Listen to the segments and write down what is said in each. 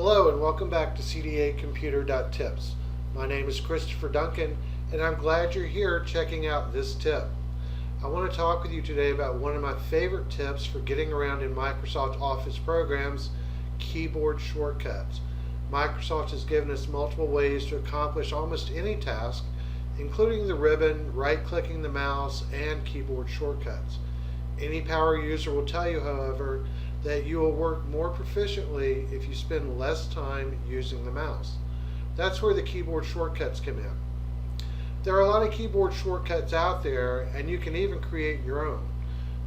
Hello and welcome back to cdacomputer.tips. My name is Christopher Duncan and I'm glad you're here checking out this tip. I want to talk with you today about one of my favorite tips for getting around in Microsoft Office programs, keyboard shortcuts. Microsoft has given us multiple ways to accomplish almost any task, including the ribbon, right-clicking the mouse, and keyboard shortcuts. Any power user will tell you, however, that you will work more proficiently if you spend less time using the mouse. That's where the keyboard shortcuts come in. There are a lot of keyboard shortcuts out there, and you can even create your own.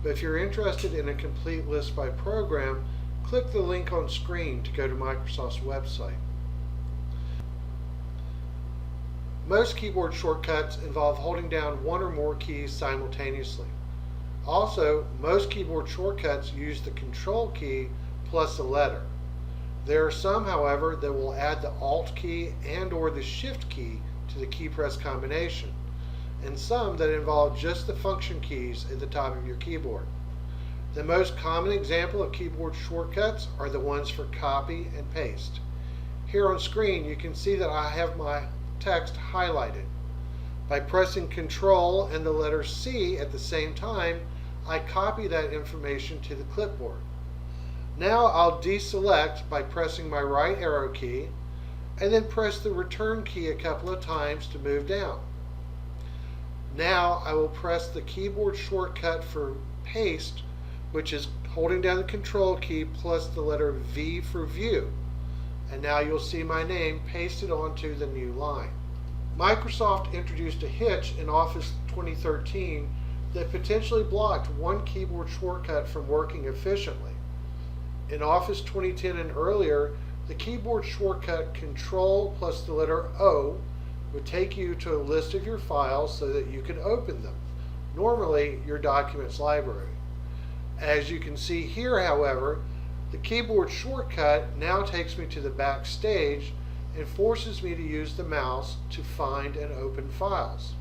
But if you're interested in a complete list by program, click the link on screen to go to Microsoft's website. Most keyboard shortcuts involve holding down one or more keys simultaneously. Also, most keyboard shortcuts use the Control key plus a letter. There are some, however, that will add the Alt key and or the Shift key to the key press combination, and some that involve just the function keys at the top of your keyboard. The most common example of keyboard shortcuts are the ones for copy and paste. Here on screen you can see that I have my text highlighted. By pressing Control and the letter C at the same time, I copy that information to the clipboard. Now I'll deselect by pressing my right arrow key and then press the return key a couple of times to move down. Now I will press the keyboard shortcut for paste, which is holding down the Control key plus the letter V for view. And now you'll see my name pasted onto the new line. Microsoft introduced a hitch in Office 2013 that potentially blocked one keyboard shortcut from working efficiently. In Office 2010 and earlier, the keyboard shortcut Control plus the letter O would take you to a list of your files so that you could open them, normally your documents library. As you can see here, however, the keyboard shortcut now takes me to the Backstage and forces me to use the mouse to find and open files.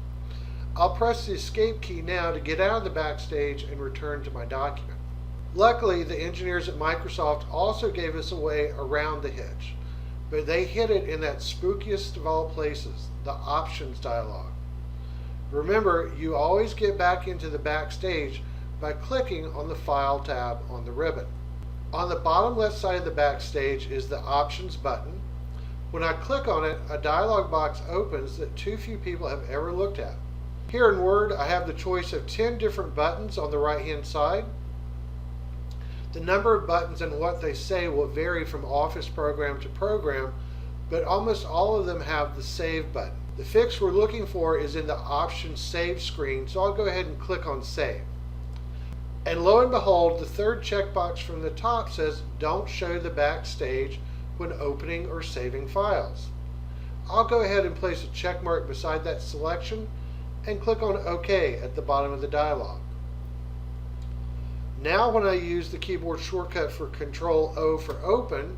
I'll press the Escape key now to get out of the Backstage and return to my document. Luckily, the engineers at Microsoft also gave us a way around the hitch, but they hid it in that spookiest of all places, the Options dialog. Remember, you always get back into the Backstage by clicking on the File tab on the ribbon. On the bottom left side of the Backstage is the Options button. When I click on it, a dialog box opens that too few people have ever looked at. Here in Word, I have the choice of 10 different buttons on the right-hand side. The number of buttons and what they say will vary from Office program to program, but almost all of them have the Save button. The fix we're looking for is in the Options Save screen, so I'll go ahead and click on Save. And lo and behold, the third checkbox from the top says Don't show the Backstage when opening or saving files. I'll go ahead and place a check mark beside that selection and click on OK at the bottom of the dialog. Now when I use the keyboard shortcut for Control O for Open,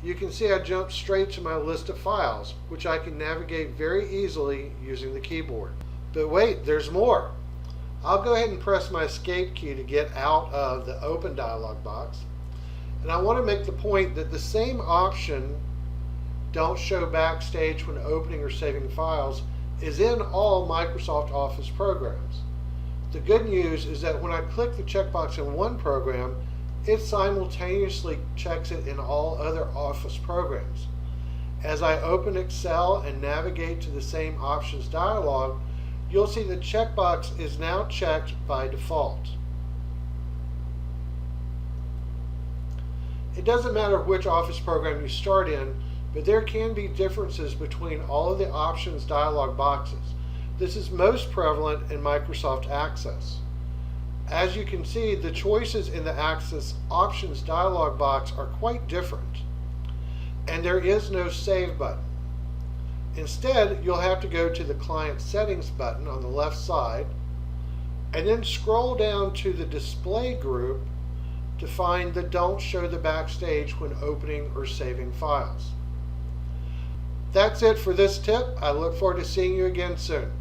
you can see I jump straight to my list of files, which I can navigate very easily using the keyboard. But wait, there's more. I'll go ahead and press my Escape key to get out of the Open dialog box. And I want to make the point that the same option, Don't show Backstage when opening or saving files, is in all Microsoft Office programs. The good news is that when I click the checkbox in one program, it simultaneously checks it in all other Office programs. As I open Excel and navigate to the same Options dialog, you'll see the checkbox is now checked by default. It doesn't matter which Office program you start in, but there can be differences between all of the Options dialog boxes. This is most prevalent in Microsoft Access. As you can see, the choices in the Access Options dialog box are quite different, and there is no Save button. Instead, you'll have to go to the Client Settings button on the left side, and then scroll down to the Display group to find the Don't show the Backstage when opening or saving files. That's it for this tip. I look forward to seeing you again soon.